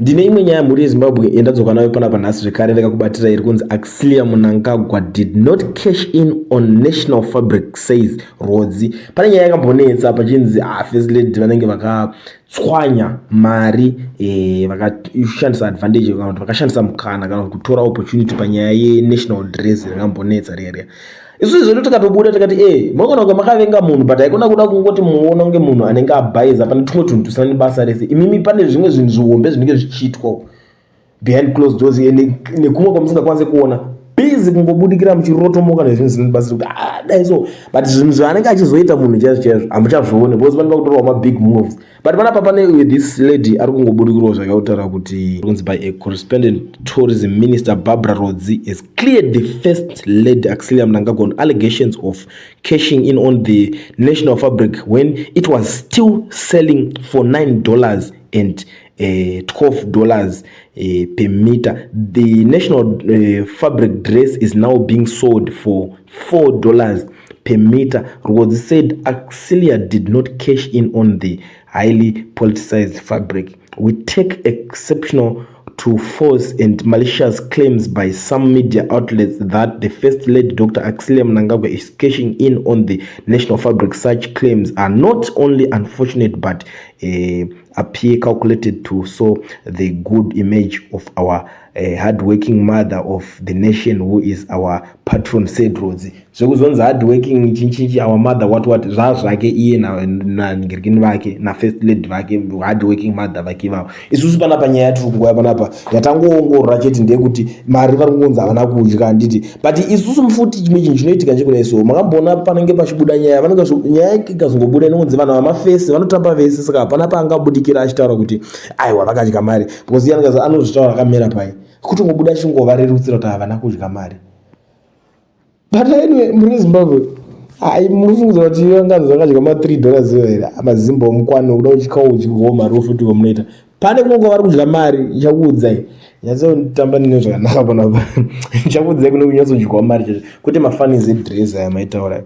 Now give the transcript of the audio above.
Ndine imwe nyaya muri Zimbabwe endadzoka nayo panapa nhasi zvekare ndakakubatira iri kunzi Axlia Mnangagwa did not cash in on National Fabric says Rodzi. Pane nyaya yakambonetsa pachinzi first lady vanenge vakatswanya mari vakashandisa advantage kana kuti vakashandisa mukana kana kutora opportunity panyaya yenational dress yakambonetsa riya. Isusu zvino tikatobuda tikati makona kuti makavenga munhu but haikona kuda kungoti muona kunge munhu anenge abhaiza pane tumwe tunhu tusina basa rese. Imimi pane zvimwe zvinhu zvihombe zvinenge zvichiitwa behind closed doors nekumwe kwamusingakwanise kuona busy kungobudikira muchirotomoka nezvinhu zvine basa kuti dai so but zvinhu zvaanenge achizoita munhu chaizvo hamuchavzvione because vanenge vakutorawo mabig moves but panapa pane this lady ari kungobudikirawo zvakautaura kuti kunzi by a correspondent tourism minister Barbara Rodzi has cleared the first lady Axlia Mnangagwa on allegations of cashing in on the national fabric when it was still selling for $9 and $12 per meter. The national fabric dress is now being sold for $4 per meter. Rodzi said Axlia did not cash in on the highly politicized fabric. We take exceptional to false and malicious claims by some media outlets that the First Lady Dr. Axlia Mnangagwa is cashing in on the national fabric. Such claims are not only unfortunate but appear calculated to sow the good image of our hard-working mother of the nation who is our patron, said Rodzi. Zvekuzonzi hard-working chinchi our mother what zvake iye nangirikini vake na first lady vake hard-working mother vake vavo. Isusu panapa nyaya yatiri kungoya panapa yatangoongorora chete ndeyekuti mari vari kungonzi havana kudya handiti but isusu futi chimwe chinhu chinoitika nchekudai so makambona panenge pachibuda nyaya nyaya ikazongobuda inongonzi vanhu vamafesi vanotamba vese saka panapa angabudikira achitaura kuti aiwa vakadya mari because iye anozvitaura akamera pai kuti ngobuda chingovarerutsira kuti havana kudya mari. But anyway, muri Zimbabwe munofungidzwa kuti vangazi vakadya $3 here amazimba omukwano kuda uchikawo uchikawo mari ofuti komunoita pane kunonga vari kudya mari ichakuudzai nyatsotamba nine zvakanaka panapa ichakuudzai kune kunyatsodyiwa mari chacho kwete mafanizi edress aya maitaura.